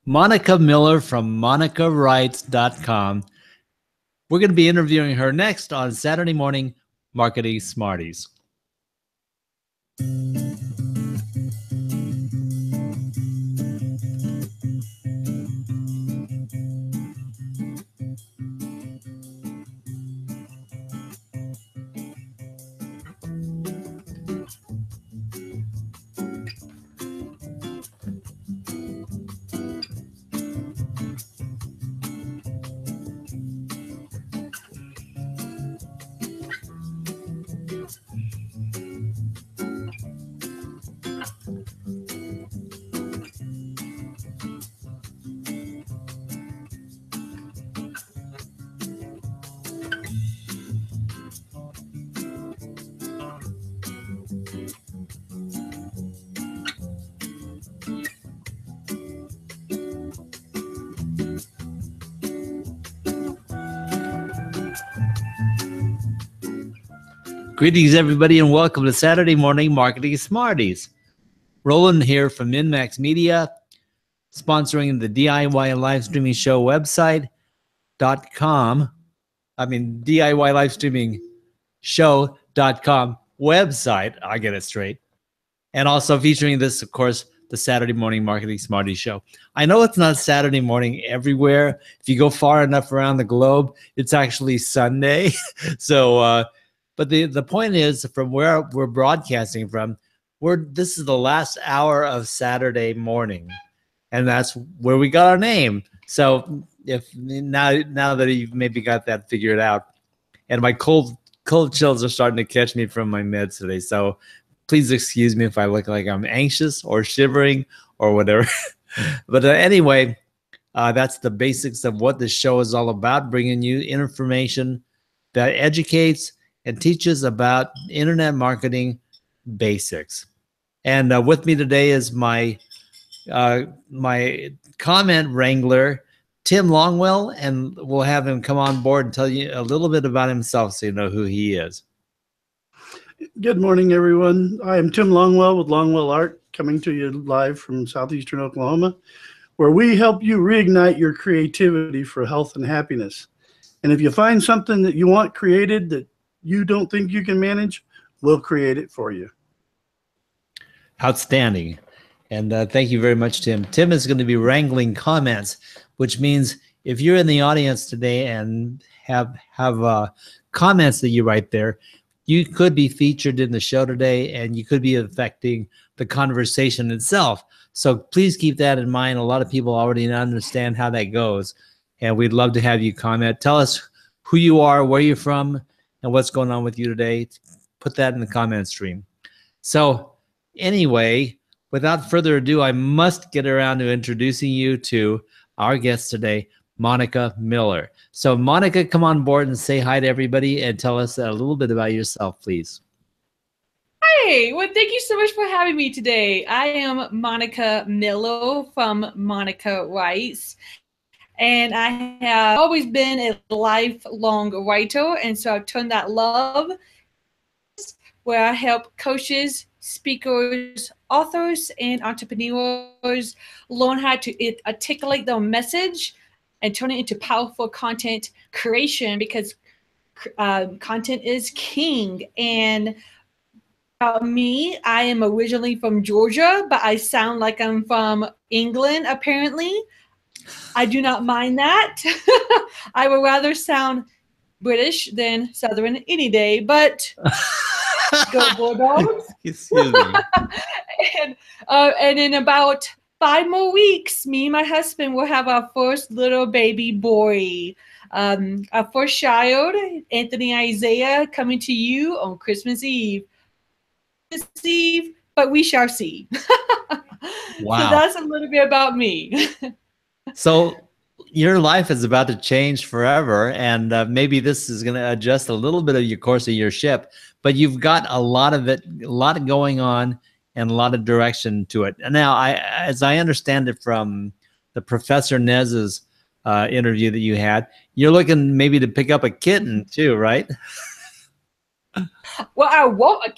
Monica Miller from monicawrites.com. We're going to be interviewing her next on Saturday morning Marketing Smarties. Greetings, everybody, and welcome to Saturday morning Marketing Smarties. Roland here from MinMax Media, sponsoring the DIY live streaming show website.com. DIY live streaming show.com website. I get it straight. And also featuring this, of course, the Saturday morning Marketing Smarties show. I know it's not Saturday morning everywhere. If you go far enough around the globe, it's actually Sunday. But the point is, from where we're broadcasting from, this is the last hour of Saturday morning, and that's where we got our name. So if now that you've maybe got that figured out, and my cold chills are starting to catch me from my meds today, so please excuse me if I look like I'm anxious or shivering or whatever. But anyway, that's the basics of what this show is all about, bringing you information that educates and teaches about internet marketing basics. And with me today is my comment wrangler, Tim Longwell, and we'll have him come on board and tell you a little bit about himself so you know who he is. Good morning, everyone. I am Tim Longwell with Longwell Art, coming to you live from southeastern Oklahoma, where we help you reignite your creativity for health and happiness. And if you find something that you want created that you don't think you can manage, we'll create it for you. Outstanding. And thank you very much, Tim. Tim is going to be wrangling comments, which means if you're in the audience today and have comments that you write there, you could be featured in the show today, and you could be affecting the conversation itself. So please keep that in mind. A lot of people already understand how that goes, and we'd love to have you comment. Tell us who you are, where you're from, and what's going on with you today. Put that in the comment stream. So anyway, without further ado, I must get around to introducing you to our guest today, Monica Miller. So Monica, come on board and say hi to everybody and tell us a little bit about yourself, please. Hi, well, thank you so much for having me today. I am Monica Miller from Monica Writes. And I have always been a lifelong writer, and so I've turned that love where I help coaches, speakers, authors, and entrepreneurs learn how to articulate their message and turn it into powerful content creation, because content is king. And me, I am originally from Georgia, but I sound like I'm from England, apparently. I do not mind that. I would rather sound British than Southern any day, but go Bulldogs. Excuse me. And in about 5 more weeks, me and my husband will have our first little baby boy. Our first child, Anthony Isaiah, coming to you on Christmas Eve. But we shall see. Wow. So that's a little bit about me. So your life is about to change forever, and maybe this is going to adjust a little bit of your course of your ship, but you've got a lot of going on and a lot of direction to it. And now, as I understand it from the Professor Nez's interview that you had, you're looking maybe to pick up a kitten too, right? Well, I want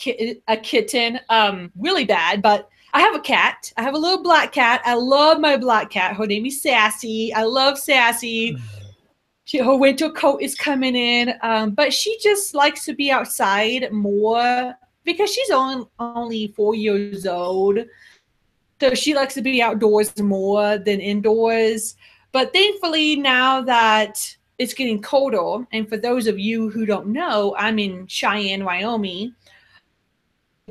a kitten really bad, but I have a cat. I have a little black cat. I love my black cat. Her name is Sassy. I love Sassy. Her winter coat is coming in, but she just likes to be outside more because she's only 4 years old. So she likes to be outdoors more than indoors. But thankfully, now that it's getting colder, and for those of you who don't know, I'm in Cheyenne, Wyoming.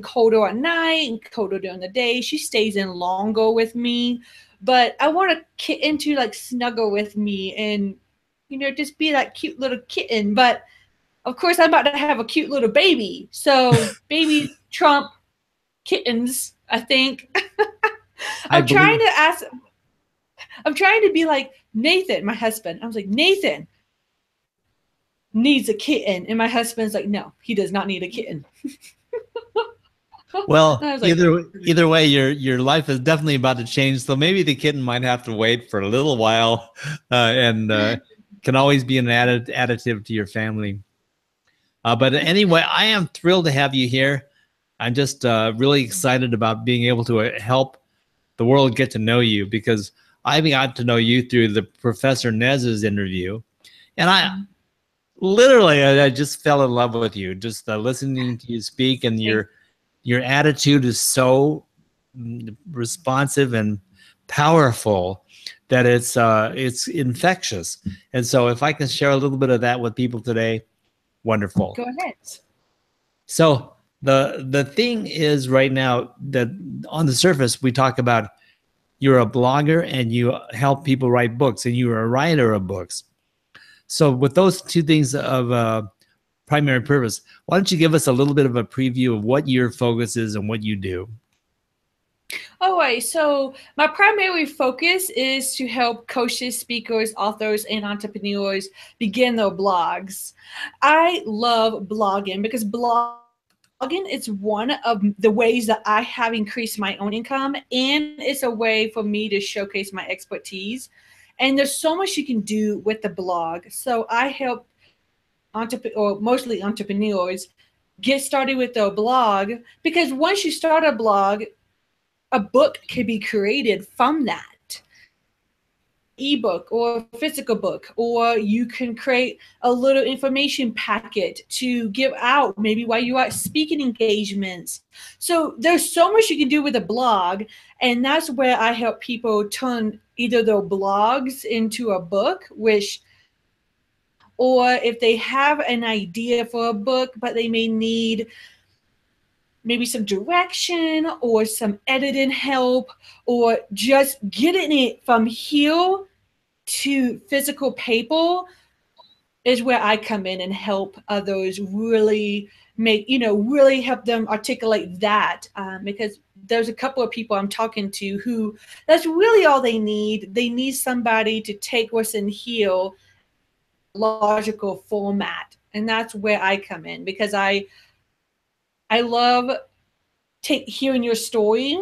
Colder at night and colder during the day. She stays in longer with me, but I want a kitten to like snuggle with me and, you know, just be that cute little kitten. But of course, I'm about to have a cute little baby. So baby Trump kittens, I think. I'm trying to be like Nathan, my husband. I was like, Nathan needs a kitten. And my husband's like, no, he does not need a kitten. Well, either way, your life is definitely about to change. So maybe the kitten might have to wait for a little while, and can always be an additive to your family. But anyway, I am thrilled to have you here. I'm just really excited about being able to help the world get to know you, because I got to know you through the Professor Nez's interview, and I just fell in love with you just listening to you speak, and your attitude is so responsive and powerful that it's infectious. And so if I can share a little bit of that with people today, wonderful. Go ahead. So the thing is, right now, that on the surface we talk about you're a blogger and you help people write books, and you're a writer of books. So with those two things of primary purpose, why don't you give us a little bit of a preview of what your focus is and what you do? All right, so my primary focus is to help coaches, speakers, authors, and entrepreneurs begin their blogs. I love blogging because blogging is one of the ways that I have increased my own income, and it's a way for me to showcase my expertise. And there's so much you can do with the blog. So I help mostly entrepreneurs get started with their blog, because once you start a blog, a book can be created from that. Ebook or physical book, or you can create a little information packet to give out maybe while you're at speaking engagements. So there's so much you can do with a blog, and that's where I help people turn either their blogs into a book, or if they have an idea for a book, but they may need maybe some direction or some editing help, or just getting it from here to physical paper, is where I come in and help others really really help them articulate that. Because there's a couple of people I'm talking to who that's really all they need. They need somebody to take what's in here, logical format, and that's where I come in, because I love hearing your story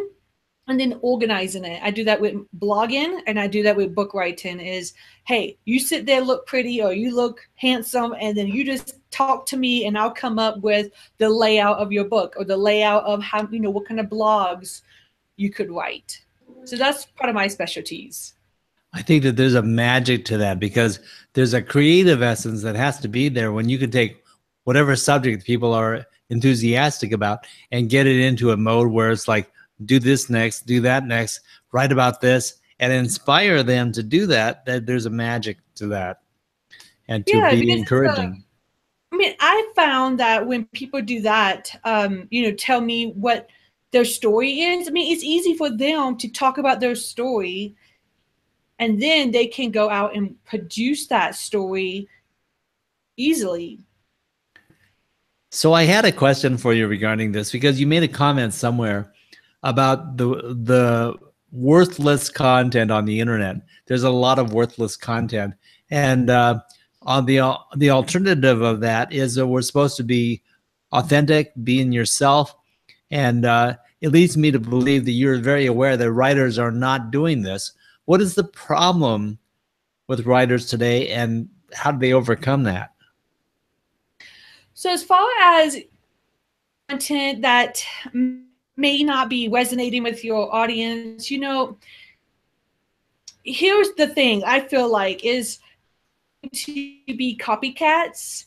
and then organizing it. I do that with blogging, and I do that with book writing. Is, hey, you sit there, look pretty, or you look handsome, and then you just talk to me, and I'll come up with the layout of your book, or the layout of how, what kind of blogs you could write. So that's part of my specialties. I think that there's a magic to that, because there's a creative essence that has to be there when you can take whatever subject people are enthusiastic about and get it into a mode where it's like, do this next, do that next, write about this, and inspire them to do that. That there's a magic to that, and to be encouraging. I found that when people do that, tell me what their story is. It's easy for them to talk about their story, and then they can go out and produce that story easily. So I had a question for you regarding this, because you made a comment somewhere about the worthless content on the internet. There's a lot of worthless content, and on the alternative of that is that we're supposed to be authentic, being yourself, and it leads me to believe that you're very aware that writers are not doing this. What is the problem with writers today, and how do they overcome that? So as far as content that may not be resonating with your audience. You know, here's the thing I feel like is to be copycats,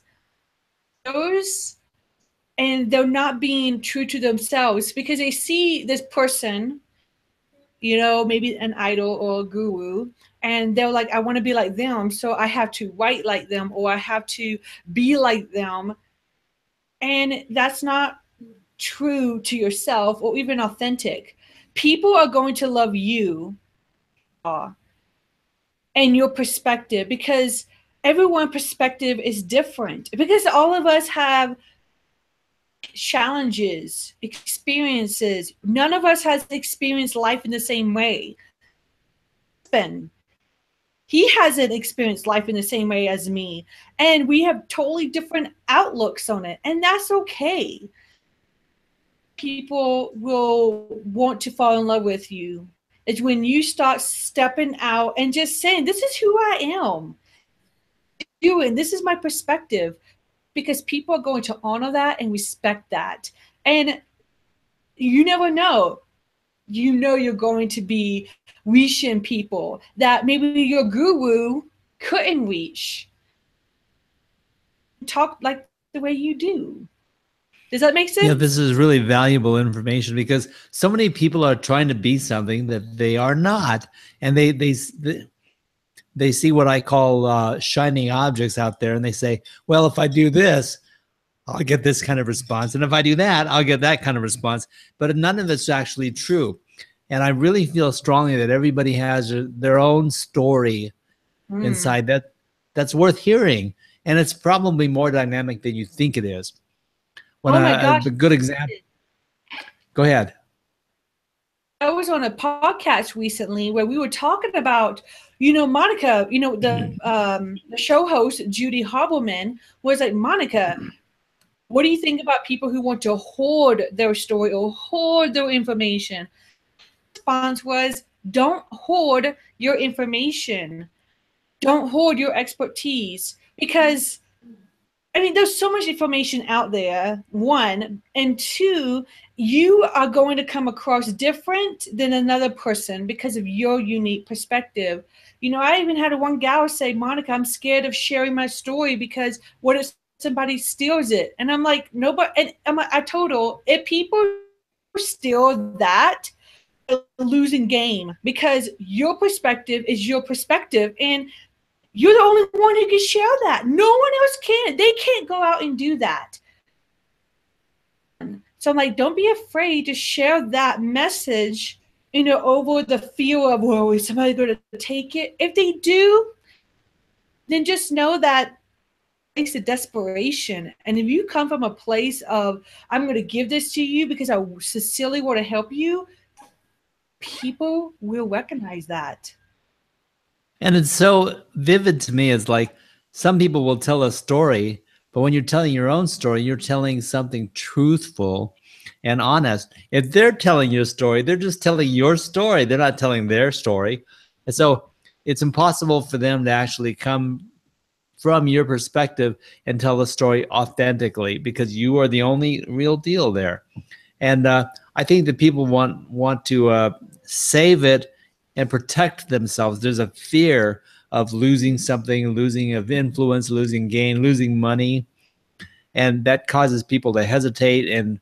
and they're not being true to themselves because they see this person, you know, maybe an idol or a guru, and they're like, I want to be like them, so I have to write like them or I have to be like them. And that's not true to yourself or even authentic. People are going to love you and your perspective because everyone's perspective is different because all of us have challenges, experiences. None of us has experienced life in the same way. Ben, he hasn't experienced life in the same way as me, and we have totally different outlooks on it, and that's okay. People will want to fall in love with you is when you start stepping out and just saying, this is who I am, and this is my perspective, because people are going to honor that and respect that. And you never know. You know you're going to be reaching people that maybe your guru couldn't reach. Talk like the way you do. Does that make sense? Yeah, this is really valuable information because so many people are trying to be something that they are not, and they see what I call shining objects out there, and they say, well, if I do this, I'll get this kind of response, and if I do that, I'll get that kind of response. But none of it's actually true. And I really feel strongly that everybody has their own story inside that's worth hearing, and it's probably more dynamic than you think it is. When oh my gosh! A good example. Go ahead. I was on a podcast recently where we were talking about, you know, Monica. You know, the show host Judy Hobbleman was like, Monica, what do you think about people who want to hoard their story or hoard their information? The response was, don't hoard your information. Don't hoard your expertise because, I mean, there's so much information out there, one, and two, you are going to come across different than another person because of your unique perspective. You know, I even had one gal say, Monica, I'm scared of sharing my story because what if somebody steals it? And I'm like, nobody, and I told her, if people steal that, losing game because your perspective is your perspective and you're the only one who can share that. No one else can. They can't go out and do that. So I'm like, don't be afraid to share that message, you know, over the fear of, well, is somebody going to take it? If they do, then just know that it's a desperation. And if you come from a place of, I'm going to give this to you because I sincerely want to help you, people will recognize that. And it's so vivid to me. It's like some people will tell a story, but when you're telling your own story, you're telling something truthful and honest. If they're telling your story, they're just telling your story. They're not telling their story. And so it's impossible for them to actually come from your perspective and tell the story authentically because you are the only real deal there. And I think that people want to save it and protect themselves. There's a fear of losing something, losing of influence, losing gain, losing money. And that causes people to hesitate and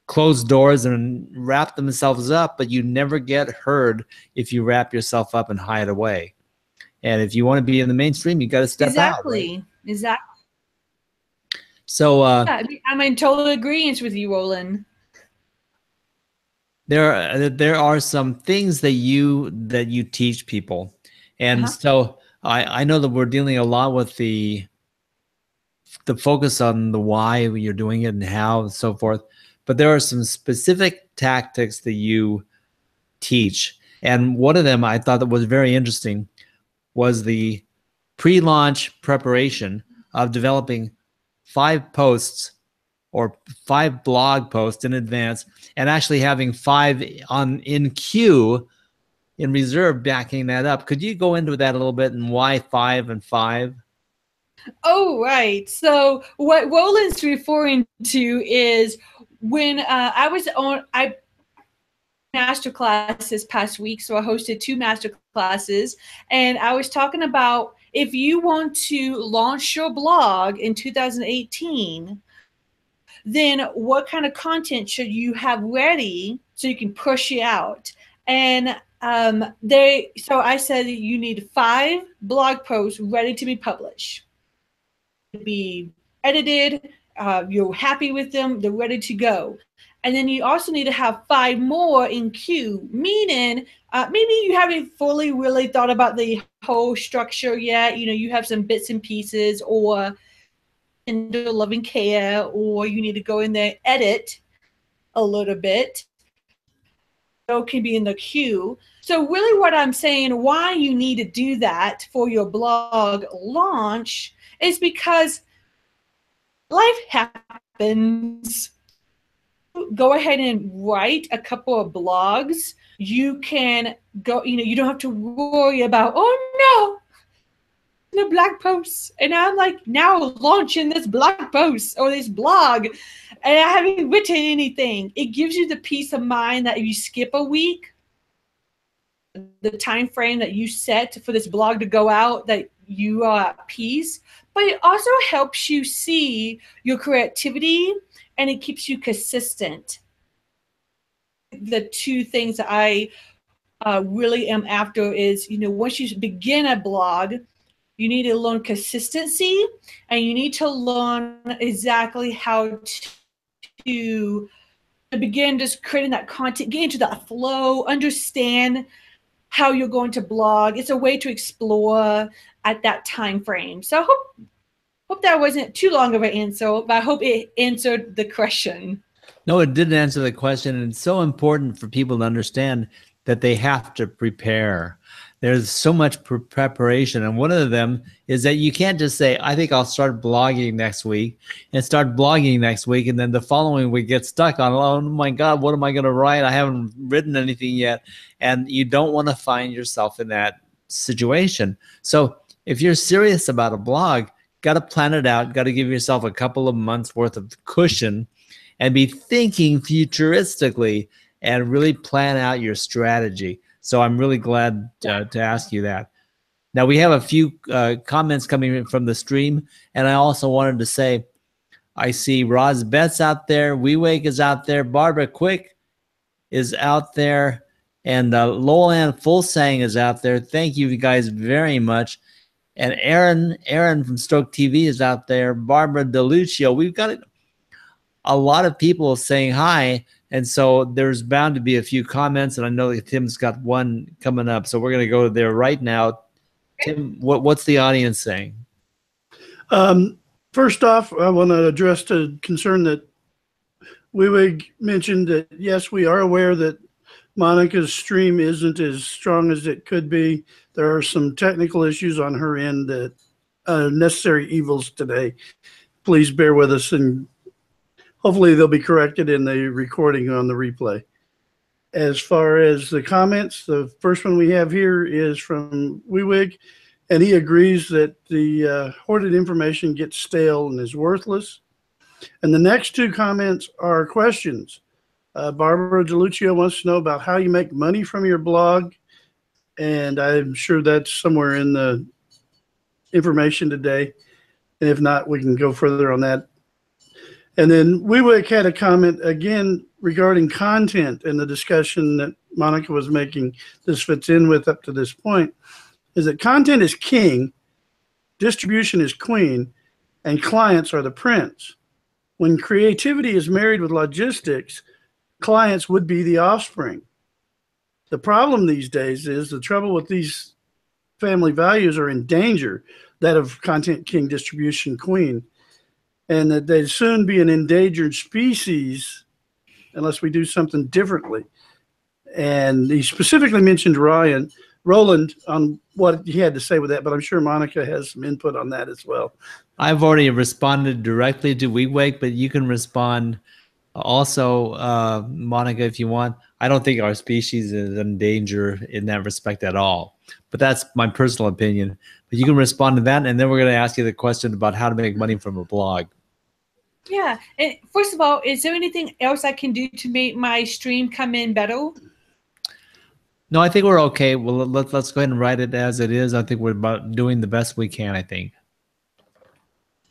close doors and wrap themselves up, but you never get heard if you wrap yourself up and hide away. And if you want to be in the mainstream, you got to step out. Right? Exactly. So yeah, I'm in total agreement with you, Roland. There are some things that you teach people, and so I know that we're dealing a lot with the focus on the why you're doing it and how and so forth, but there are some specific tactics that you teach, and one of them I thought that was very interesting was the pre-launch preparation of developing 5 posts or 5 blog posts in advance and actually having 5 in queue in reserve backing that up. Could you go into that a little bit and why 5 and 5? Oh, right. So what Roland's referring to is when I masterclass this past week. So I hosted 2 masterclasses, and I was talking about if you want to launch your blog in 2018, then what kind of content should you have ready so you can push it out? And so I said you need 5 blog posts ready to be published, be edited, you're happy with them, they're ready to go. And then you also need to have 5 more in queue, meaning maybe you haven't fully really thought about the whole structure yet. You have some bits and pieces, or tender loving care, or you need to go in there, edit a little bit. So can be in the queue. So really what I'm saying, why you need to do that for your blog launch is because life happens. Go ahead and write a couple of blogs. You can go, you don't have to worry about, oh no, the blog posts. And I'm like now launching this blog post or this blog, and I haven't written anything. It gives you the peace of mind that if you skip a week, the time frame that you set for this blog to go out, that you are at peace. But it also helps you see your creativity, and it keeps you consistent. The 2 things that I really am after is, once you begin a blog, you need to learn consistency, and you need to learn exactly how to begin just creating that content, get into that flow, understand how you're going to blog. It's a way to explore at that time frame. So I hope that wasn't too long of an answer, but I hope it answered the question. No, it didn't answer the question. And it's so important for people to understand that they have to prepare. There's so much preparation. And one of them is that you can't just say, I think I'll start blogging next week, and start blogging next week. And then the following week get stuck on, oh my God, what am I going to write? I haven't written anything yet. And you don't want to find yourself in that situation. So if you're serious about a blog, got to plan it out, got to give yourself a couple of months worth of cushion, and be thinking futuristically and really plan out your strategy. So I'm really glad to ask you that. Now we have a few comments coming in from the stream, and I also wanted to say, I see Roz Betts out there, WeWake is out there, Barbara Quick is out there, and Lowell Ann Fulsang is out there. Thank you guys very much. And Aaron from Stroke TV is out there. Barbara DeLucio. We've got a lot of people saying hi. And so there's bound to be a few comments. And I know that Tim's got one coming up. So we're going to go there right now. Tim, what's the audience saying? First off, I want to address the concern that Wiwig mentioned that, yes, we are aware that Monica's stream isn't as strong as it could be. There are some technical issues on her end that necessary evils today. Please bear with us, and hopefully they'll be corrected in the recording on the replay. As far as the comments, the first one we have here is from Wiwig, and he agrees that the hoarded information gets stale and is worthless. And the next 2 comments are questions. Barbara DeLucio wants to know about how you make money from your blog, and I'm sure that's somewhere in the information today. And if not, we can go further on that. And then Wiwik had a comment again regarding content and the discussion that Monica was making. This fits in with up to this point, is that content is king, distribution is queen, and clients are the prince. When creativity is married with logistics, clients would be the offspring. The problem these days is the trouble with these family values are in danger, that of content king, distribution queen, and that they'd soon be an endangered species unless we do something differently. And he specifically mentioned Roland on what he had to say with that, but I'm sure Monica has some input on that as well. I've already responded directly to WeWake, but you can respond also, Monica, if you want. I don't think our species is in danger in that respect at all, but that's my personal opinion. But you can respond to that, and then we're going to ask you the question about how to make money from a blog. Yeah. And first of all, is there anything else I can do to make my stream come in better? No, I think we're okay. Well, let's go ahead and write it as it is. I think we're about doing the best we can, I think.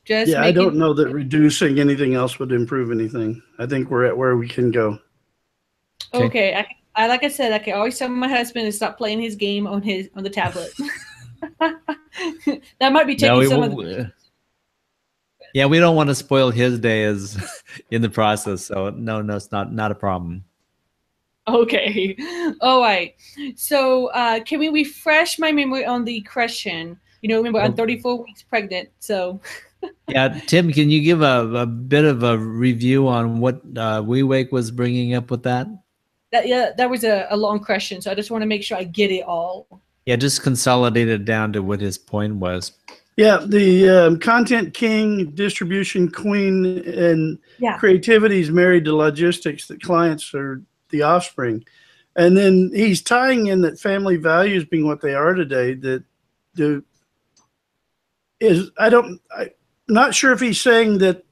Just Yeah, I don't know that reducing anything else would improve anything. I think we're at where we can go. Okay. I like I said, I can always tell my husband to stop playing his game on the tablet. That might be taking some of the. Yeah, we don't want to spoil his day as in the process. So no, it's not a problem. Okay. All right. So can we refresh my memory on the question? Remember, I'm 34 weeks pregnant. So. Yeah, Tim, can you give a bit of a review on what WeWake was bringing up with that? That was a long question. So I just want to make sure I get it all. Yeah, just consolidate it down to what his point was. Yeah, the content king, distribution queen, and creativity is married to logistics, that clients are the offspring. And then he's tying in that family values being what they are today, I'm not sure if he's saying that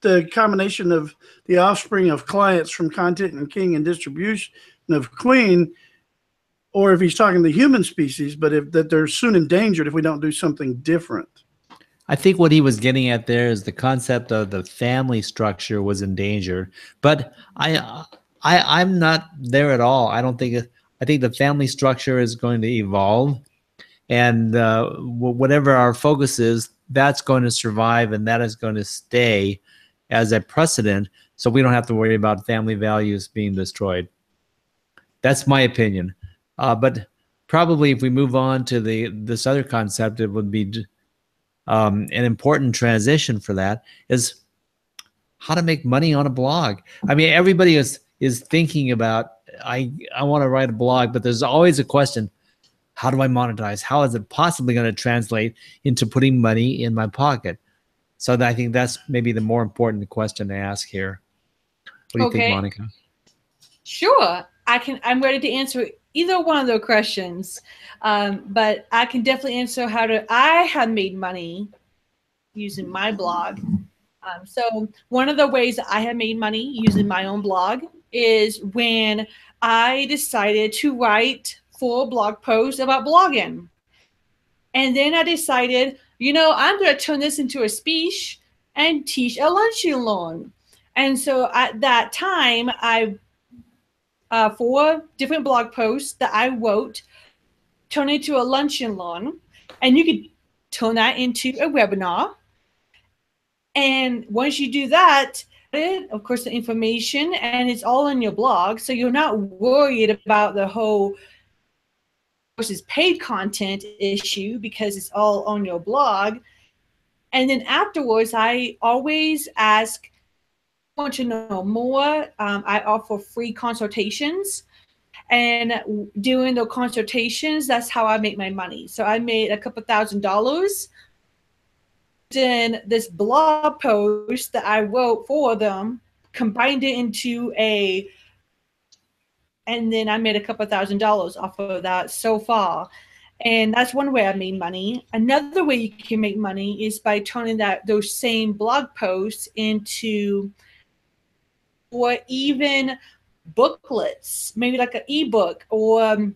the combination of the offspring of clients from content and king and distribution of queen, or if he's talking the human species, but that they're soon endangered if we don't do something different. I think what he was getting at there is the concept of the family structure was endangered, but I'm not there at all. I think the family structure is going to evolve, and whatever our focus is, that's going to survive, and that is going to stay as a precedent, so we don't have to worry about family values being destroyed. That's my opinion. But probably if we move on to this other concept, it would be an important transition for that is how to make money on a blog. I mean, everybody is thinking about, I want to write a blog, but there's always a question, how do I monetize? How is it possibly going to translate into putting money in my pocket? So I think that's maybe the more important question to ask here. What do you think, Monica? Sure. I'm ready to answer either one of those questions. But I can definitely answer I have made money using my blog. So one of the ways that I have made money using my own blog is when I decided to write full blog posts about blogging. And then I decided, I'm going to turn this into a speech and teach a lunch and learn. And so at that time, I 4 different blog posts that I wrote, turn it into a lunch and learn, and you could turn that into a webinar. And once you do that, of course, the information, and it's all in your blog, so you're not worried about the whole versus paid content issue because it's all on your blog. And then afterwards, I always ask, want to know more. I offer free consultations, and doing the consultations, that's how I make my money. So I made a couple $1,000. Then this blog post that I wrote for them, combined it into and then I made a couple $1,000 off of that so far. And that's one way I made money. Another way you can make money is by turning those same blog posts into, or even booklets, maybe like an ebook, or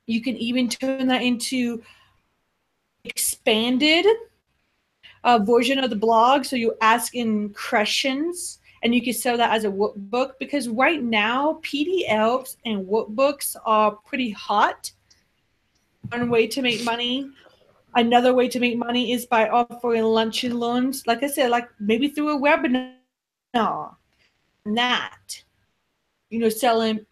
you can even turn that into expanded version of the blog. So you ask in questions, and you can sell that as a workbook, because right now PDFs and workbooks are pretty hot. One way to make money. Another way to make money is by offering lunch and learns, like I said, like maybe through a webinar. That, selling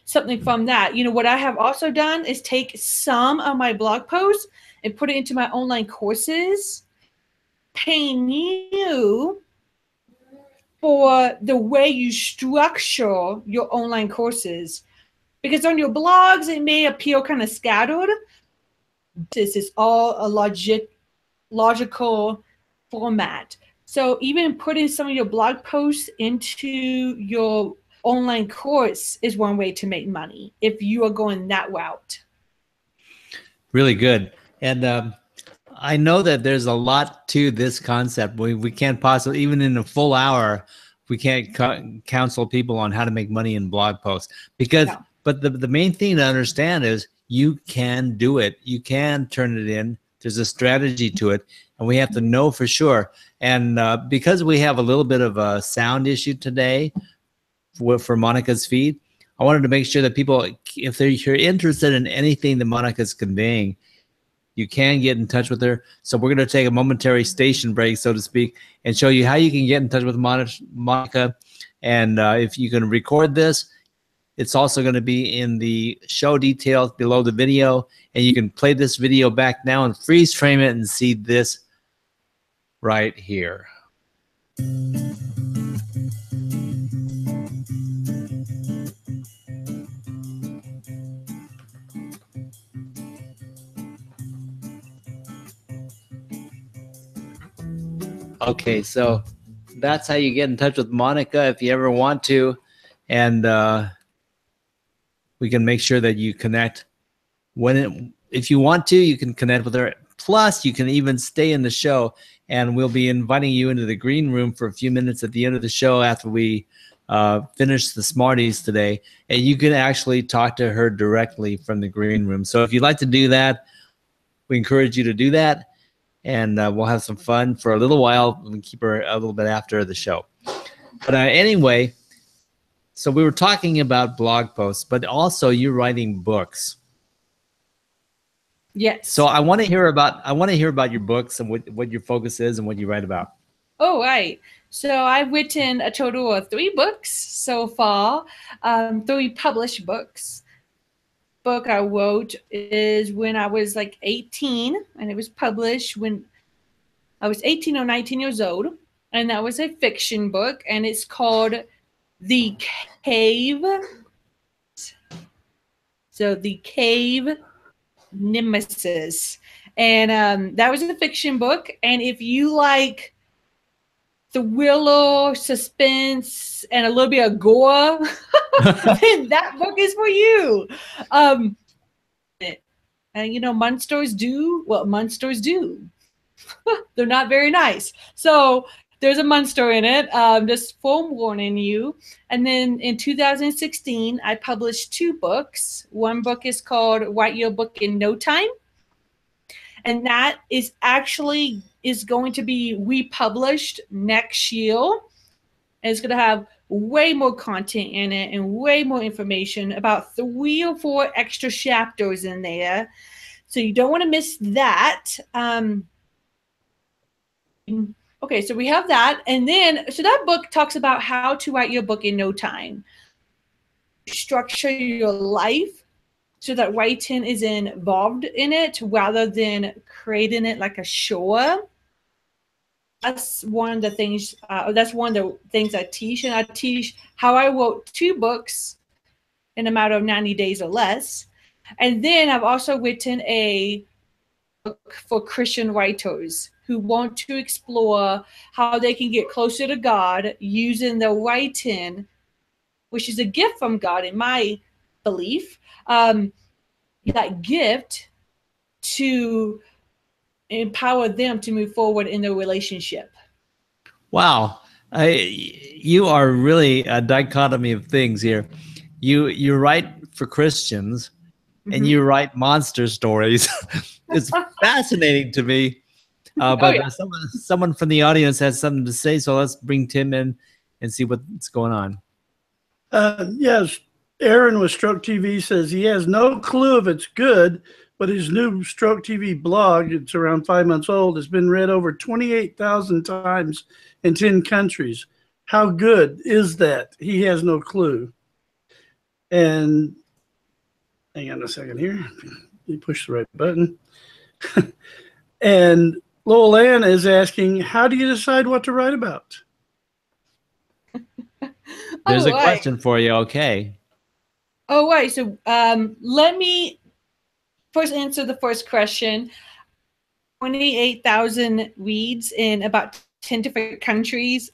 something from that. What I have also done is take some of my blog posts and put it into my online courses, paying you for the way you structure your online courses. Because on your blogs, it may appear kind of scattered. This is all a logical format. So even putting some of your blog posts into your online course is one way to make money if you are going that route. Really good. And I know that there's a lot to this concept. We can't possibly, even in a full hour, we can't counsel people on how to make money in blog posts, because But the main thing to understand is you can do it. You can turn it in. There's a strategy to it, and we have to know for sure. And because we have a little bit of a sound issue today for Monica's feed, I wanted to make sure that people, if you're interested in anything that Monica's conveying, you can get in touch with her. So we're going to take a momentary station break, so to speak, and show you how you can get in touch with Monica. And if you can record this, it's also going to be in the show details below the video. And you can play this video back now and freeze frame it and see this right here. Okay, so that's how you get in touch with Monica if you ever want to. And we can make sure that you connect if you want to, you can connect with her. Plus, you can even stay in the show, and we'll be inviting you into the green room for a few minutes at the end of the show after we finish the Smarties today. And you can actually talk to her directly from the green room. So if you'd like to do that, we encourage you to do that. And we'll have some fun for a little while. We can keep her a little bit after the show. But anyway, so we were talking about blog posts, but also you're writing books. Yes. So I want to hear about your books and what your focus is and what you write about. Oh, right. So I've written a total of 3 books so far, 3 published books. Book I wrote is when I was like 18, and it was published when I was 18 or 19 years old, and that was a fiction book, and it's called The Cave. So The Cave Nemesis, and that was a fiction book. And if you like thriller, suspense, and a little bit of gore, then that book is for you. And you know, monsters do what monsters do. They're not very nice. So there's a monster in it, just forewarning you. And then in 2016, I published 2 books. One book is called Write Your Book in No Time. And that is actually going to be republished next year. And it's going to have way more content in it and way more information, about 3 or 4 extra chapters in there. So you don't want to miss that. Okay, so we have that. And then, so that book talks about how to write your book in no time. Structure your life so that writing is involved in it rather than creating it like a chore. That's one of the things. That's one of the things I teach, and I teach how I wrote 2 books in a matter of 90 days or less. And then I've also written a book for Christian writers who want to explore how they can get closer to God using the writing, which is a gift from God, in my belief. That gift to empower them to move forward in their relationship. Wow. You are really a dichotomy of things here. You write for Christians, and you write monster stories. It's fascinating to me. But someone from the audience has something to say, so let's bring Tim in and see what's going on. Yes, Aaron with Stroke TV says he has no clue if it's good, but his new Stroke TV blog, it's around 5 months old, has been read over 28,000 times in 10 countries. How good is that? He has no clue. And hang on a second here. You push the right button. And Lowell Ann is asking, how do you decide what to write about? There's a question for you. Okay. Oh, right. So let me first answer the first question. 28,000 reads in about 10 different countries.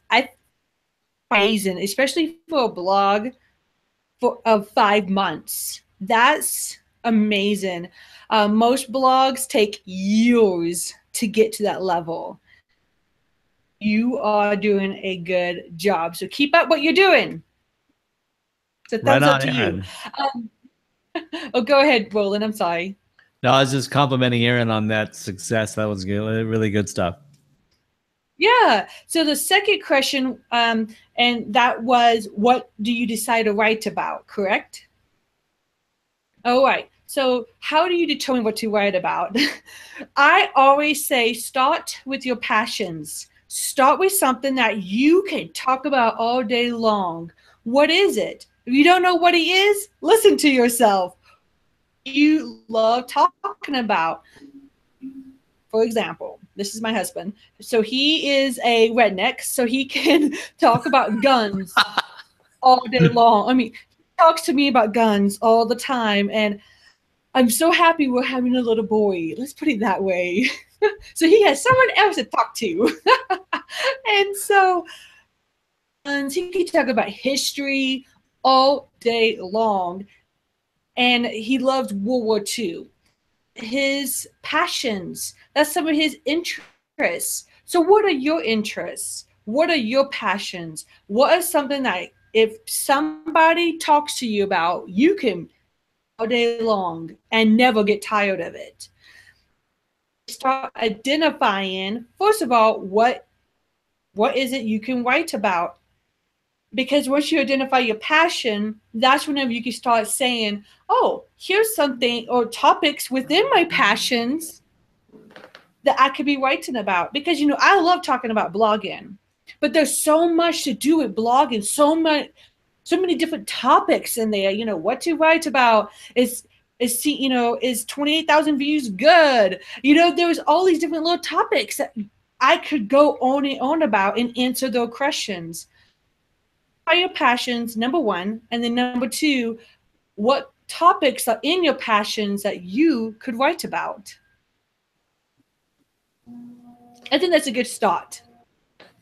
Amazing, especially for a blog of 5 months. That's amazing. Most blogs take years to get to that level. You are doing a good job. So keep up what you're doing. So thumbs up to you. Oh, go ahead, Roland. I'm sorry. No, I was just complimenting Aaron on that success. That was good, really good stuff. Yeah. So the second question, and that was, what do you decide to write about? Correct? All right. So how do you determine what to write about? I always say start with your passions. Start with something that you can talk about all day long. What is it? If you don't know what it is, listen to yourself. You love talking about. For example, this is my husband. So he is a redneck, so he can talk about guns all day long. I mean, he talks to me about guns all the time, and I'm so happy we're having a little boy. Let's put it that way. So he has someone else to talk to. And so he can talk about history all day long. And he loves World War II. His passions, that's some of his interests. So what are your interests? What are your passions? What is something that if somebody talks to you about, you can all day long and never get tired of it? Start identifying, first of all, what is it you can write about? Because once you identify your passion, that's whenever you can start saying, oh, here's something or topics within my passions that I could be writing about. Because, I love talking about blogging, but there's so much to do with blogging, so many different topics in there. What to write about is 28,000 views good? There's all these different little topics that I could go on and on about and answer those questions. Your passions, number one, and then number two, what topics are in your passions that you could write about? I think that's a good start.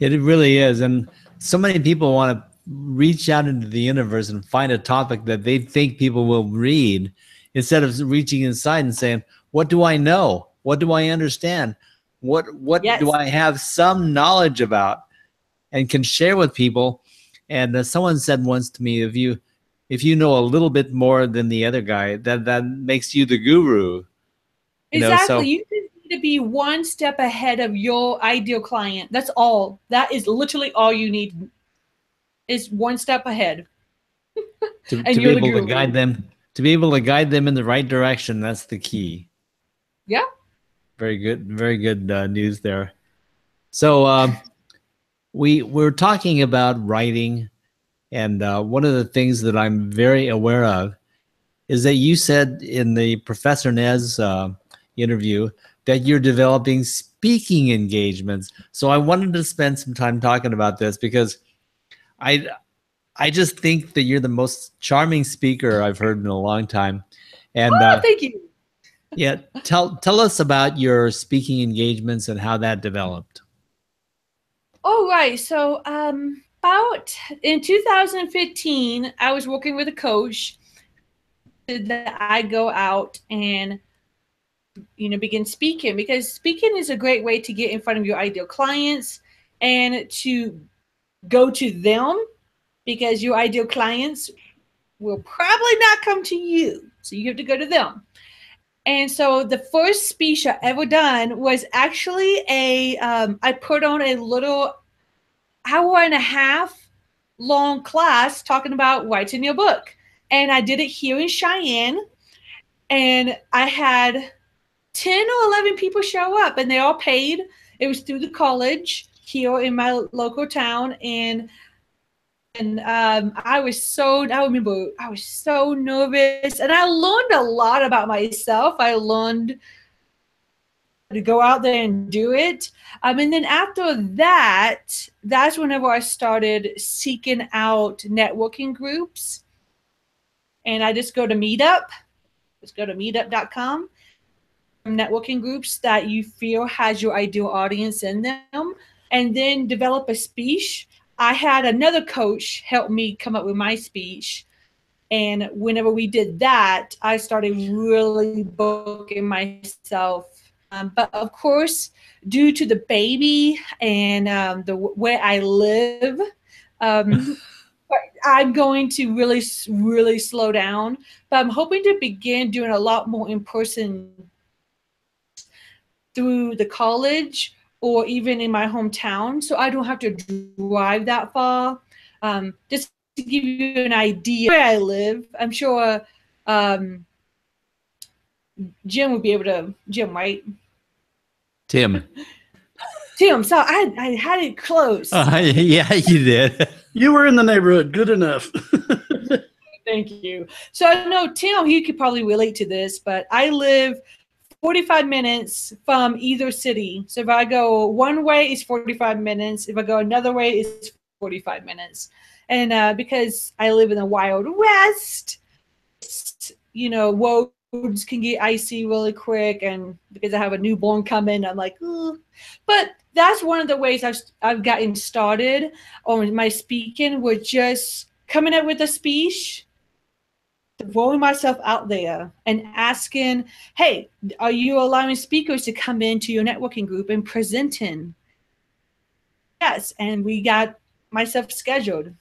It really is. And so many people want to reach out into the universe and find a topic that they think people will read, instead of reaching inside and saying, what do I know? What do I understand? What Yes. do I have some knowledge about and can share with people? And someone said once to me, if you know a little bit more than the other guy, that makes you the guru. Exactly. You need to be one step ahead of your ideal client. That's all. That is literally all you need, is one step ahead. to be able to guide them, in the right direction. That's the key. Yeah. Very good news there. So we're talking about writing, and one of the things that I'm very aware of is that you said in the Professor Nez interview that you're developing speaking engagements. So I wanted to spend some time talking about this, because I just think that you're the most charming speaker I've heard in a long time. And thank you. Yeah, tell us about your speaking engagements and how that developed. All right. So about in 2015, I was working with a coach that I go out and begin speaking, because speaking is a great way to get in front of your ideal clients and to go to them, because your ideal clients will probably not come to you. So you have to go to them. And so the first speech I ever done was actually I put on a little hour and a half long class talking about writing your book. And I did it here in Cheyenne. And I had 10 or 11 people show up, and they all paid. It was through the college here in my local town. And I remember I was so nervous, and I learned a lot about myself. I learned to go out there and do it. And then after that, that's whenever I started seeking out networking groups. And I just go to Meetup. Just go to meetup.com. Networking groups that you feel has your ideal audience in them, and then develop a speech. I had another coach help me come up with my speech. And whenever we did that, I started really booking myself. But of course, due to the baby and where I live, I'm going to really slow down, but I'm hoping to begin doing a lot more in person through the college or even in my hometown, so I don't have to drive that far. Just to give you an idea where I live, I'm sure Jim would be able to. Jim, right? Tim. Tim, so I had it close. Yeah, you did. You were in the neighborhood. Good enough. Thank you. So I know Tim, he could probably relate to this, but I live 45 minutes from either city. So if I go one way, it's 45 minutes. If I go another way, it's 45 minutes. And because I live in the Wild West, you know, roads can get icy really quick. And because I have a newborn coming, I'm like, ugh. But that's one of the ways I've gotten started on my speaking, with just coming up with a speech, throwing myself out there and asking, hey, are you allowing speakers to come into your networking group and presenting? Yes, and we got myself scheduled.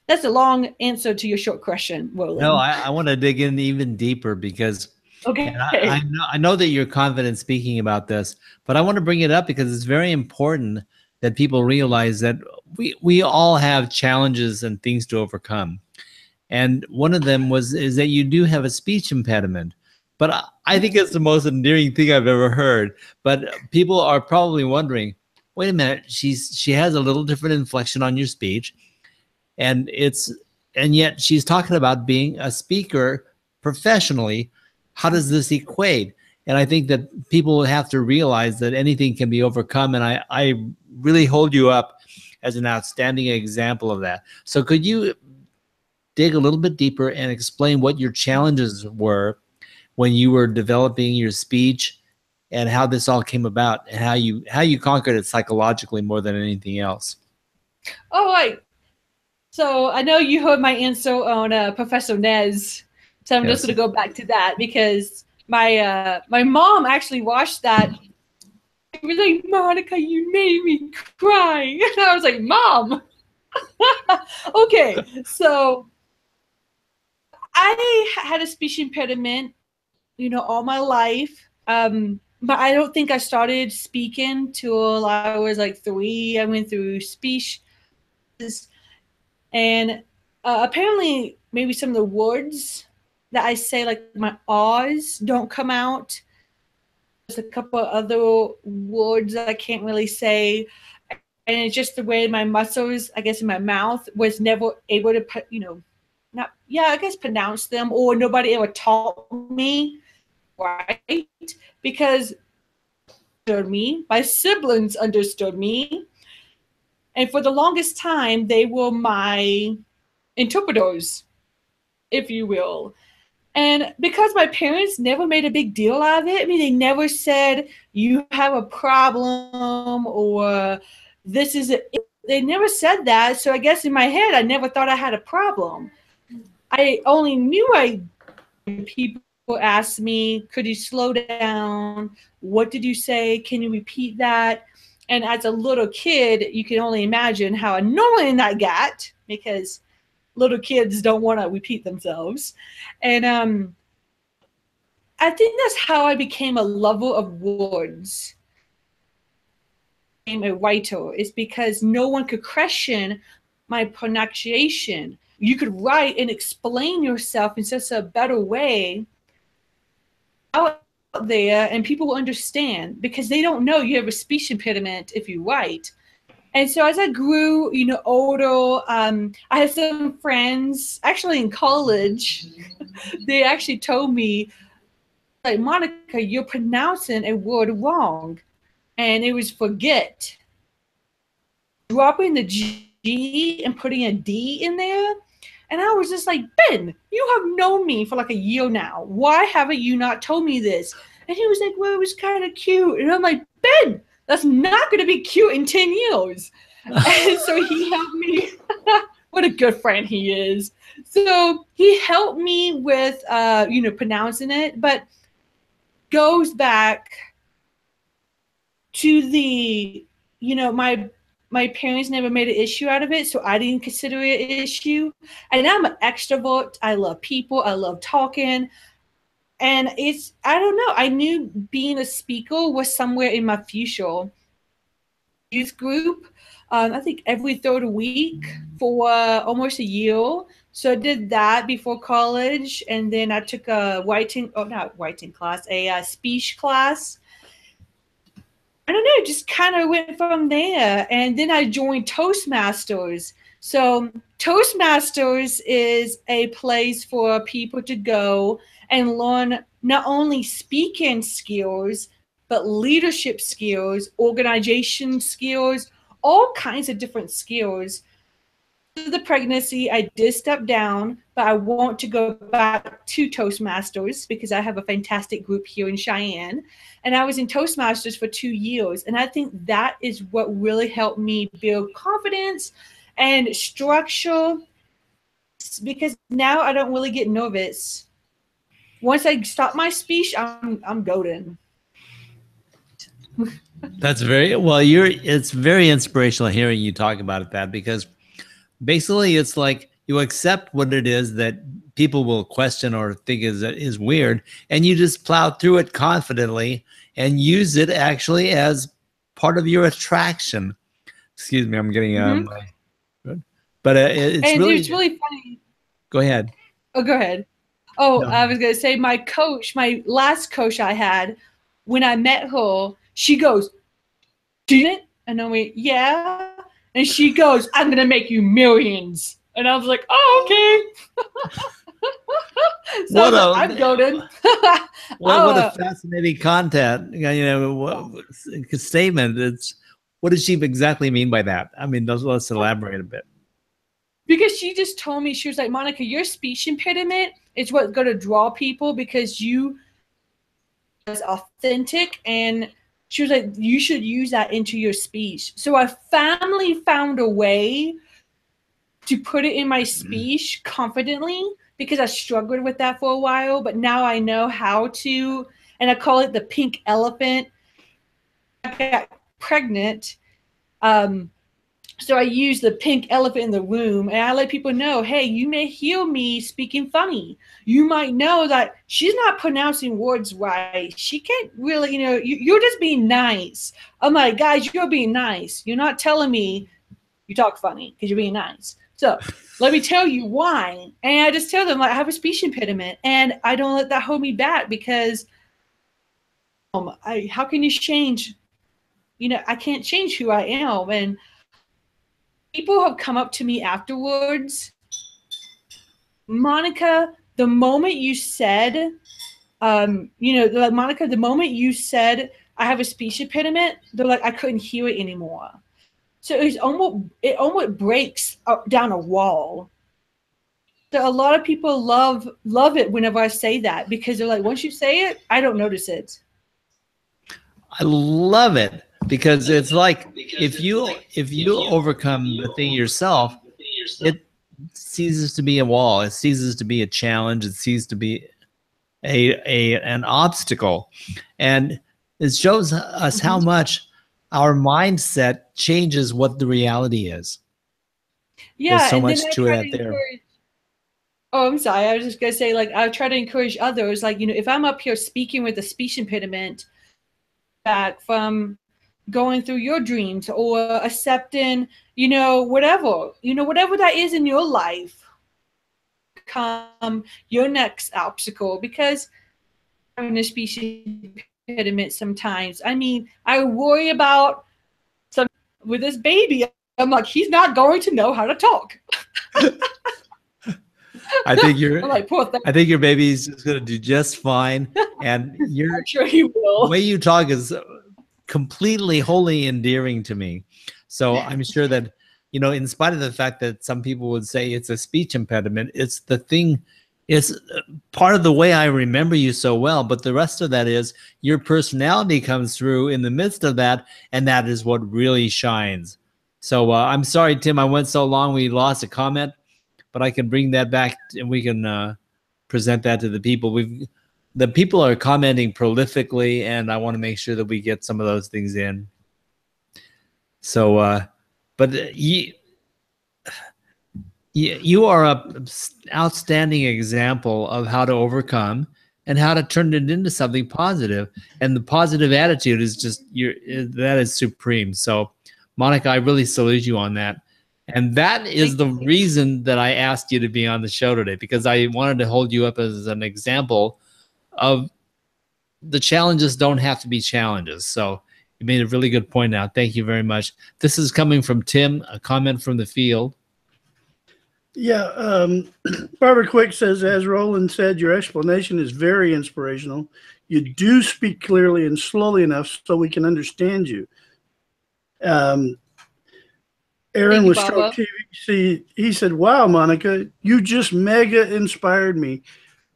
That's a long answer to your short question, Roland. No, I want to dig in even deeper because okay. I know that you're confident speaking about this, but I want to bring it up because it's very important that people realize that we all have challenges and things to overcome. And one of them is that you do have a speech impediment. But I think it's the most endearing thing I've ever heard. But people are probably wondering, wait a minute, she has a little different inflection on your speech, and yet she's talking about being a speaker professionally. How does this equate? And I think that people have to realize that anything can be overcome. And I really hold you up as an outstanding example of that. So could you dig a little bit deeper and explain what your challenges were when you were developing your speech and how this all came about and how you conquered it psychologically more than anything else? All right. So I know you heard my answer on Professor Nez. So I'm just going to go back to that because my mom actually watched that. She was like, Monica, you made me cry. And I was like, Mom. Okay. So I had a speech impediment, you know, all my life. But I don't think I started speaking till I was like 3. I went through speech. And apparently maybe some of the words that I say, like my ahs, don't come out. There's a couple of other words that I can't really say. And it's just the way my muscles, I guess, in my mouth was never able to, you know, pronounce them, or nobody ever taught me, right? Because my siblings understood me. And for the longest time, they were my interpreters, if you will. And because my parents never made a big deal out of it, I mean, they never said, you have a problem or this is it. They never said that. So I guess in my head, I never thought I had a problem. I only knew people asked me, could you slow down? What did you say? Can you repeat that? And as a little kid, you can only imagine how annoying that got, because little kids don't want to repeat themselves. And I think that's how I became a lover of words. I became a writer. It's because no one could question my pronunciation. You could write and explain yourself in such a better way out there, and people will understand, because they don't know you have a speech impediment if you write. And so as I grew, you know, older, I had some friends actually in college. They actually told me, like, Monica, you're pronouncing a word wrong. And it was forget. Dropping the G and putting a D in there. And I was just like, Ben, you have known me for like a year now. Why haven't you not told me this? And he was like, well, it was kind of cute. And I'm like, Ben, that's not going to be cute in 10 years. And so he helped me. What a good friend he is. So he helped me with, you know, pronouncing it, but goes back to the, you know, my my parents never made an issue out of it, so I didn't consider it an issue. And I'm an extrovert. I love people. I love talking. And I don't know. I knew being a speaker was somewhere in my future. Youth group, I think every third week for almost a year. So I did that before college, and then I took a speech class. I don't know, just kind of went from there. And then I joined Toastmasters. So Toastmasters is a place for people to go and learn not only speaking skills, but leadership skills, organization skills, all kinds of different skills. After the pregnancy, I did step down, but I want to go back to Toastmasters because I have a fantastic group here in Cheyenne. And I was in Toastmasters for 2 years. And I think that is what really helped me build confidence and structure, because now I don't really get nervous. Once I stop my speech, I'm golden. That's very well. It's very inspirational hearing you talk about that, because basically it's like you accept what it is that people will question or think is weird, and you just plow through it confidently and use it actually as part of your attraction. Excuse me, I'm getting but it's really funny. Go ahead. Oh, go ahead. Oh, No. I was going to say my last coach I had, when I met her, she goes, "Do you?" And I went, "Yeah." And she goes, "I'm going to make you millions." And I was like, "Oh, okay." So I'm golden. What a fascinating content, statement. What does she exactly mean by that? I mean, let's elaborate a bit. Because she just told me, she was like, "Monica, your speech impediment is what's going to draw people because you is authentic." And she was like, "You should use that into your speech." So I finally found a way to put it in my speech confidently, because I struggled with that for a while, but now I know how to, and I call it the pink elephant. I got pregnant. So I use the pink elephant in the room, and I let people know, hey, you may hear me speaking funny. You might know that she's not pronouncing words right. She can't really, you're just being nice. I'm like, guys, you're being nice. You're not telling me you talk funny because you're being nice. So let me tell you why. And I just tell them, like, I have a speech impediment, and I don't let that hold me back, because how can you change? I can't change who I am. And people have come up to me afterwards, "Monica, the moment you said, Monica, the moment you said I have a speech impediment," they're like, "I couldn't hear it anymore." So it almost breaks down a wall. So a lot of people love it whenever I say that, because they're like, once you say it, I don't notice it. I love it, because it's like if you overcome the thing yourself, it ceases to be a wall. It ceases to be a challenge. It ceases to be an obstacle, and it shows us how much our mindset changes what the reality is. Yeah, there's so much to it out there. Oh, I'm sorry. I was just gonna say, like, I try to encourage others, like, if I'm up here speaking with a speech impediment, back from going through your dreams or accepting, whatever that is in your life, become your next obstacle. Because having a speech impediment sometimes, I worry about with this baby. I'm like, he's not going to know how to talk. I think you're. Like, poor thing. I think your baby's going to do just fine, and I'm sure he will. The way you talk is completely, wholly endearing to me. So I'm sure that in spite of the fact that some people would say it's a speech impediment, it's the thing. It's part of the way I remember you so well. But the rest of that is your personality comes through in the midst of that, and that is what really shines. So I'm sorry, Tim, I went so long we lost a comment, but I can bring that back and we can present that to the people. The people are commenting prolifically, and I want to make sure that we get some of those things in. So But you are a outstanding example of how to overcome and how to turn it into something positive. And the positive attitude is just that is supreme. So, Monica, I really salute you on that. And that is the reason that I asked you to be on the show today, because I wanted to hold you up as an example of the challenges don't have to be challenges. So you made a really good point now. Thank you very much. This is coming from Tim, a comment from the field. Yeah, Barbara Quick says, as Roland said, your explanation is very inspirational. You do speak clearly and slowly enough so we can understand you. Aaron with Stroke TV, he said, wow, Monica, you just mega inspired me,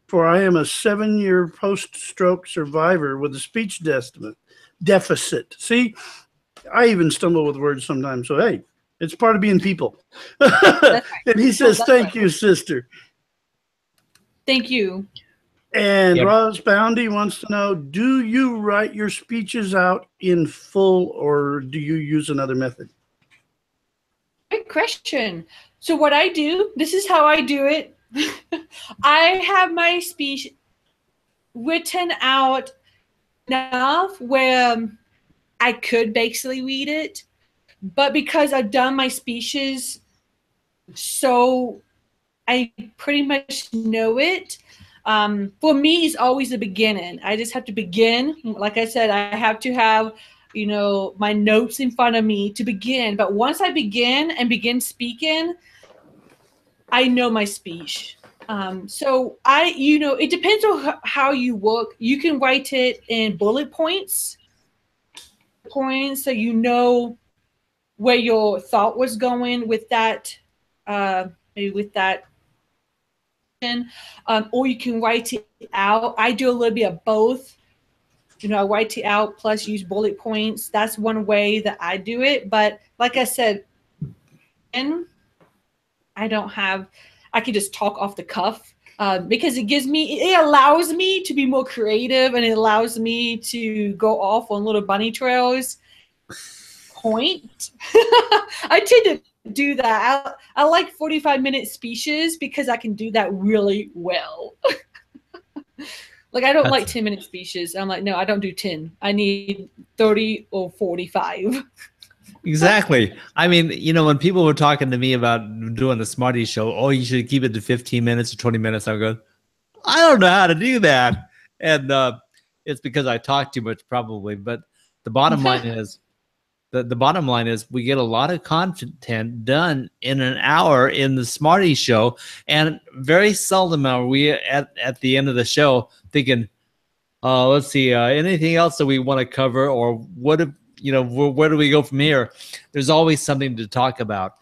for I am a 7-year post-stroke survivor with a speech deficit. See, I even stumble with words sometimes. So, hey, it's part of being people. And he says, thank you, sister. Thank you. And Ross Boundy wants to know, do you write your speeches out in full or do you use another method? Great question. So what I do, this is how I do it. I have my speech written out enough where I could basically read it, but because I've done my speeches, so I pretty much know it. For me, it's always the beginning. I just have to begin. Like I said, I have to have, my notes in front of me to begin. But once I begin speaking, I know my speech. So it depends on how you work. You can write it in bullet points, so you know where your thought was going with that, maybe with that. Or you can write it out. I do a little bit of both. I write it out plus use bullet points. That's one way that I do it. But like I said, and I can just talk off the cuff because it allows me to be more creative, and it allows me to go off on little bunny trails. I tend to do that. I like 45-minute speeches because I can do that really well. Like, I don't like 10-minute speeches. I'm like, no, I don't do 10. I need 30 or 45. Exactly. I mean, when people were talking to me about doing the Smarties show, oh, you should keep it to 15 minutes or 20 minutes. I go, I don't know how to do that. And it's because I talk too much probably. But the bottom line is, the bottom line is we get a lot of content done in an hour in the Smarties show, and very seldom are we at the end of the show thinking, let's see, anything else that we want to cover, or where do we go from here? There's always something to talk about.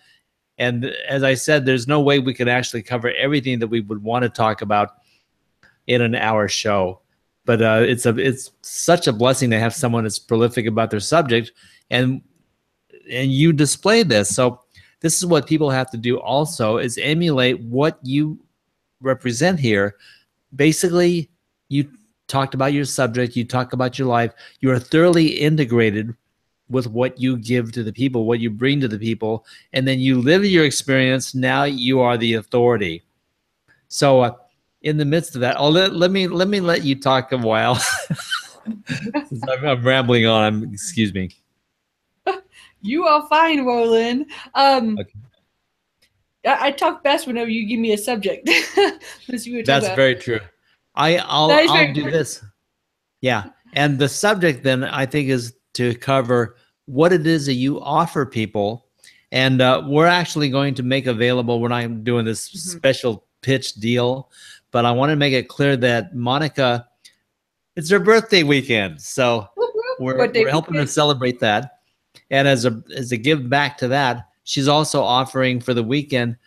And as I said, there's no way we could actually cover everything that we would want to talk about in an hour show. But it's such a blessing to have someone that's prolific about their subject, and you display this. So this is what people have to do also, is emulate what you represent here. Basically, you talked about your subject, you talk about your life, you are thoroughly integrated with what you give to the people, what you bring to the people, and then you live your experience. Now you are the authority. So in the midst of that, let me let you talk a while. Since I'm rambling on. Excuse me. You are fine, Roland. Okay. I talk best whenever you give me a subject. That's very true. I'll do this. Yeah. And the subject then, I think, is to cover what it is that you offer people. And we're actually going to make available, we're not doing this special pitch deal, but I want to make it clear that Monica, it's her birthday weekend. So we're helping her celebrate that. And as a give back to that, she's also offering for the weekend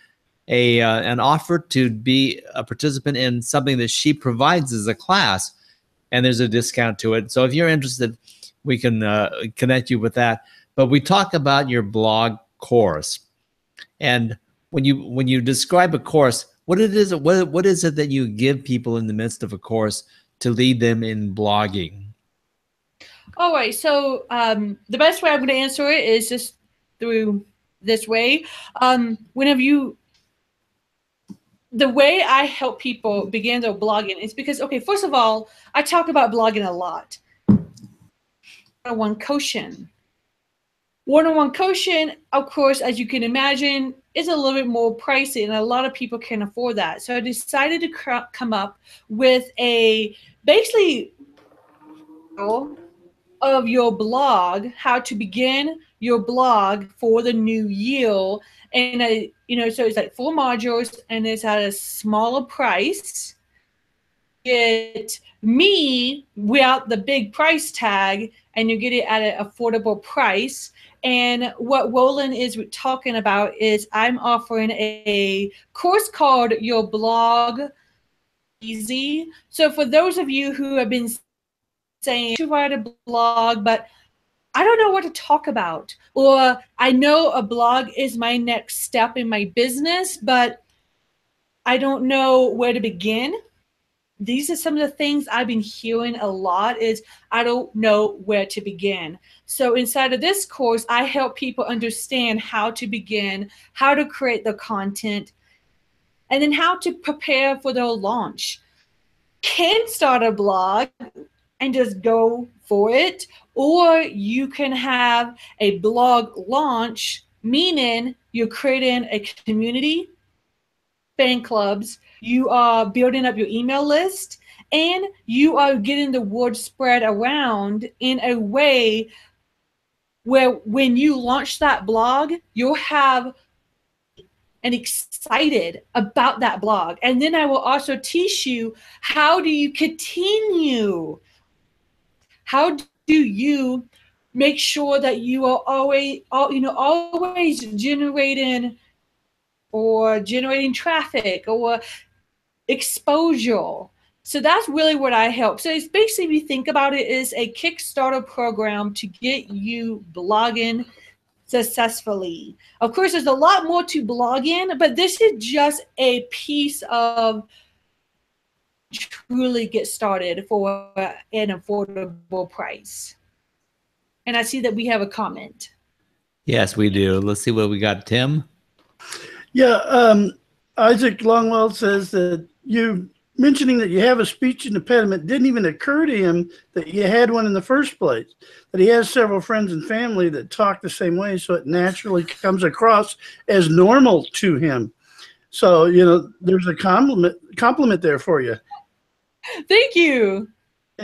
an offer to be a participant in something that she provides as a class, and there's a discount to it. So if you're interested, we can connect you with that. But we talk about your blog course, and when you describe a course, what is it that you give people in the midst of a course to lead them in blogging? All right. So the best way I'm going to answer it is just through this way. Whenever you, the way I help people begin their blogging is because, okay, first of all, I talk about blogging a lot. One-on-one coaching. One-on-one coaching, of course, as you can imagine, is a little bit more pricey, and a lot of people can't afford that. So I decided to come up with a basically of your blog, how to begin your blog for the new year. And so it's like 4 modules, and it's at a smaller price. Get me without the big price tag, and you get it at an affordable price. And what Roland is talking about is I'm offering a course called Your Blog Easy. So for those of you who have been saying to write a blog, but I don't know what to talk about, or I know a blog is my next step in my business, but I don't know where to begin. These are some of the things I've been hearing a lot is I don't know where to begin. So inside of this course, I help people understand how to begin, how to create the content, and then how to prepare for their launch. Can start a blog and just go for it, or you can have a blog launch, meaning you're creating a community, fan clubs, you are building up your email list, and you are getting the word spread around in a way where when you launch that blog, you'll have and excited about that blog. And then I will also teach you, how do you continue? How do you make sure that you are always generating traffic or exposure? So that's really what I help. So it's basically, if you think about it, is a Kickstarter program to get you blogging successfully. Of course, there's a lot more to blogging, but this is just a piece of truly get started for an affordable price. And I see that we have a comment. Yes, we do. Let's see what we got, Tim. Yeah, Isaac Longwell says that you mentioning that you have a speech impediment didn't even occur to him that you had one in the first place, that he has several friends and family that talk the same way, so it naturally comes across as normal to him. So, there's a compliment there for you. Thank you.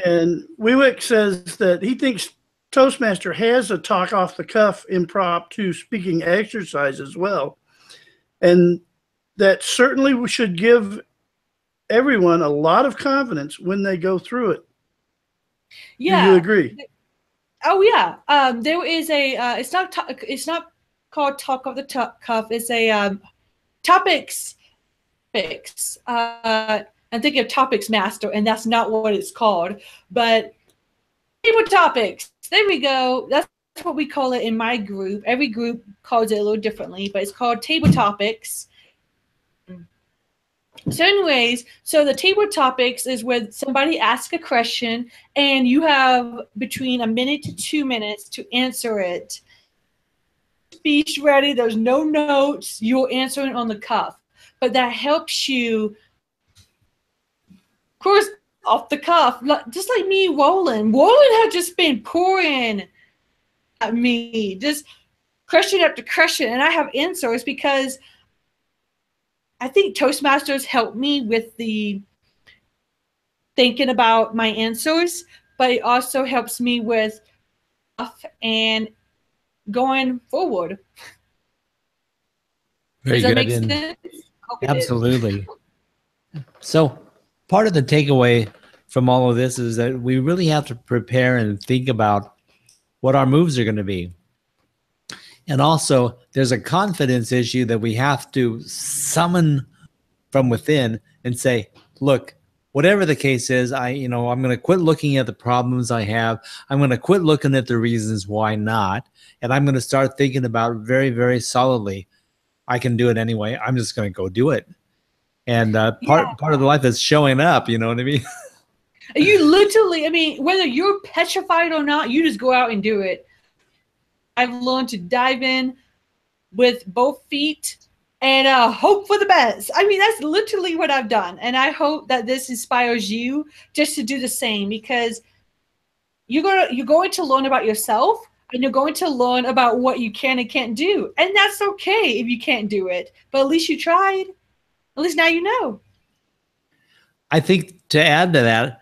And Wiwick says that he thinks Toastmaster has a talk off the cuff impromptu speaking exercise as well. And that certainly we should give everyone a lot of confidence when they go through it. Yeah. Do you agree? Oh yeah. There is a it's not called talk off the cuff. It's a topics fix. I'm thinking of Topics Master, and that's not what it's called. But table topics. There we go. That's what we call it in my group. Every group calls it a little differently, but it's called table topics. So anyways, so the table topics is where somebody asks a question and you have between 1 minute to 2 minutes to answer it. Speech ready, there's no notes, you're answering on the cuff. But that helps you, of course, off the cuff, just like me, Roland. Roland had just been pouring at me, just question after question, and I have answers because I think Toastmasters helped me with the thinking about my answers, but it also helps me with and going forward. Very Does that good. make sense? Absolutely. So part of the takeaway from all of this is that we really have to prepare and think about what our moves are going to be. And also, there's a confidence issue that we have to summon from within and say, look, whatever the case is, I'm going to quit looking at the problems I have. I'm going to quit looking at the reasons why not. And I'm going to start thinking about very, very solidly, I can do it anyway. I'm just going to go do it. And part of the life is showing up, you know what I mean? You literally, whether you're petrified or not, you just go out and do it. I've learned to dive in, with both feet and hope for the best. I mean, that's literally what I've done. And I hope that this inspires you just to do the same, because you're going to learn about yourself, and you're going to learn about what you can and can't do. And that's okay if you can't do it, but at least you tried. At least now you know. I think to add to that,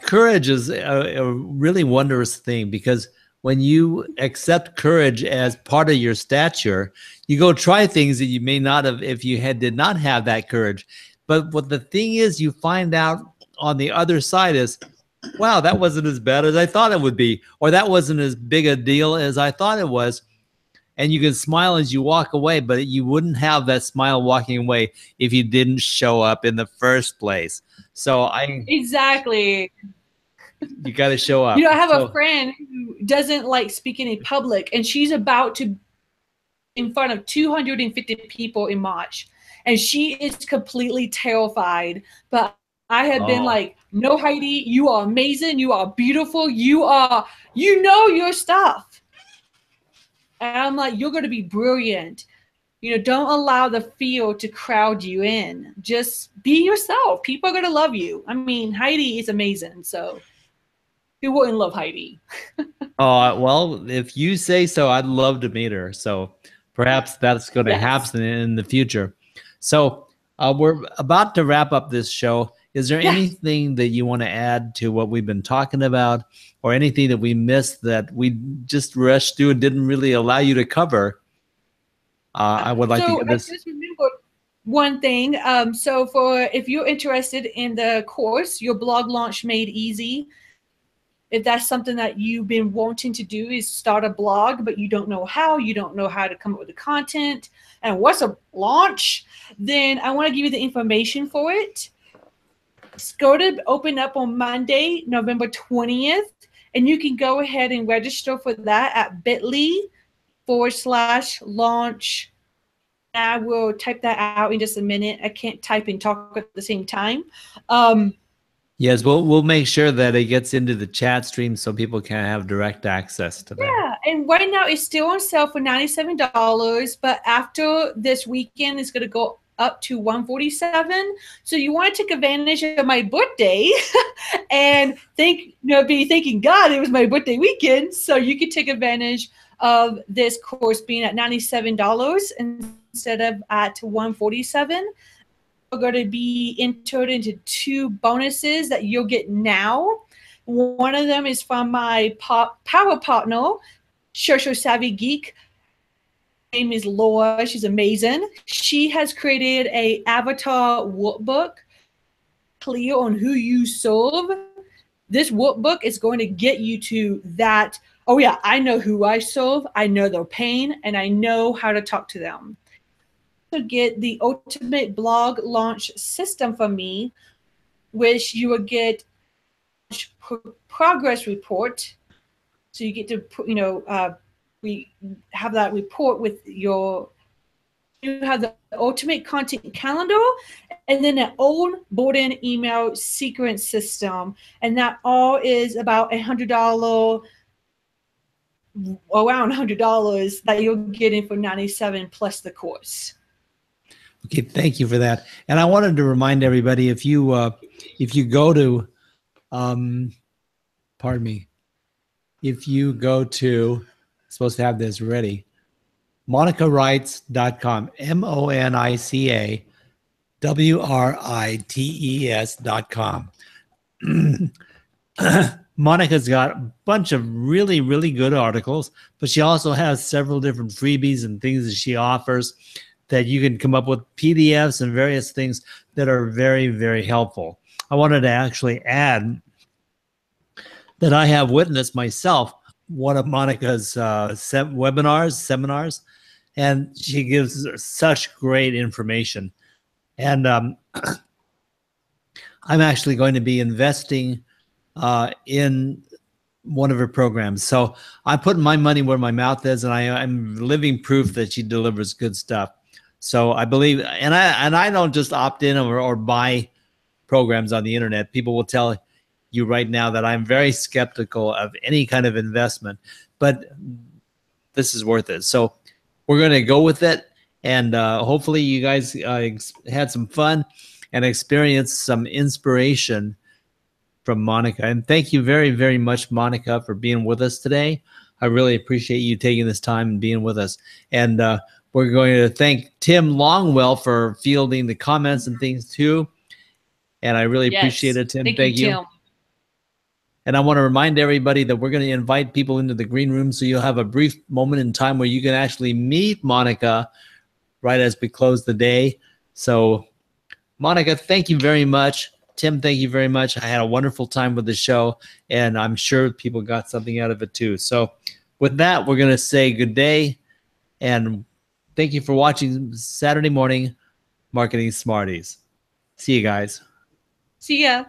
courage is a really wondrous thing, because when you accept courage as part of your stature, you go try things that you may not have if you did not have that courage. But what the thing is, you find out on the other side is, wow, that wasn't as bad as I thought it would be, or that wasn't as big a deal as I thought it was. And you can smile as you walk away, but you wouldn't have that smile walking away if you didn't show up in the first place. So exactly. You got to show up. You know, I have a friend who doesn't like speaking in public, and she's about to in front of 250 people in March, and she is completely terrified. But I have been like, no, Heidi, you are amazing. You are beautiful. You know your stuff. And I'm like, you're going to be brilliant. You know, don't allow the fear to crowd you in. Just be yourself. People are going to love you. I mean, Heidi is amazing. So who wouldn't love Heidi? Well, if you say so, I'd love to meet her. So perhaps that's going to happen in the future. So we're about to wrap up this show. Is there anything that you want to add to what we've been talking about, or anything that we missed that we just rushed through and didn't really allow you to cover? I would like to get this. I just remembered one thing. So if you're interested in the course, Your Blog Launch Made Easy, if that's something that you've been wanting to do, is start a blog, but you don't know how to come up with the content and what's a launch, then I want to give you the information for it. Go to open up on Monday, November 20th, and you can go ahead and register for that at bit.ly/launch. I will type that out in just a minute. I can't type and talk at the same time. Yes, we'll make sure that it gets into the chat stream so people can have direct access to that. Yeah, and right now it's still on sale for $97, but after this weekend, it's going to go up to $147. So you want to take advantage of my birthday and be thinking, God, it was my birthday weekend. So you can take advantage of this course being at $97 instead of at $147. We're going to be entered into 2 bonuses that you'll get now. One of them is from my power partner, Social Savvy Geek. Her name is Laura. She's amazing. She has created a avatar workbook clear on who you serve. This workbook is going to get you to that. Oh yeah, I know who I serve. I know their pain, and I know how to talk to them. To get the ultimate blog launch system from me, which you will get progress report. So you get to, we have that report with you have the ultimate content calendar, and then an onboarding email sequence system. And that all is about $100, around $100 that you're getting for $97 plus the course. Okay, thank you for that. And I wanted to remind everybody, if you go to, pardon me, if you go to, supposed to have this ready, monicawrites.com, MONICAWRITES.com. Monica's got a bunch of really, really good articles, but she also has several different freebies and things that she offers that you can come up with PDFs and various things that are very, very helpful. I wanted to actually add that I have witnessed myself one of Monica's seminars, and she gives such great information. And I'm actually going to be investing in one of her programs. So I'm putting my money where my mouth is, and I'm living proof that she delivers good stuff. So I believe, and I don't just opt in or buy programs on the internet. People will tell you right now that I'm very skeptical of any kind of investment, but this is worth it. So we're going to go with it. And hopefully you guys had some fun and experienced some inspiration from Monica. And thank you very, very much, Monica, for being with us today. I really appreciate you taking this time and being with us. And we're going to thank Tim Longwell for fielding the comments and things too. And I really appreciate it, Tim. Thank you. Tim. And I want to remind everybody that we're going to invite people into the green room, so you'll have a brief moment in time where you can actually meet Monica right as we close the day. So, Monica, thank you very much. Tim, thank you very much. I had a wonderful time with the show, and I'm sure people got something out of it too. So with that, we're going to say good day, and thank you for watching Saturday Morning Marketing Smarties. See you guys. See ya.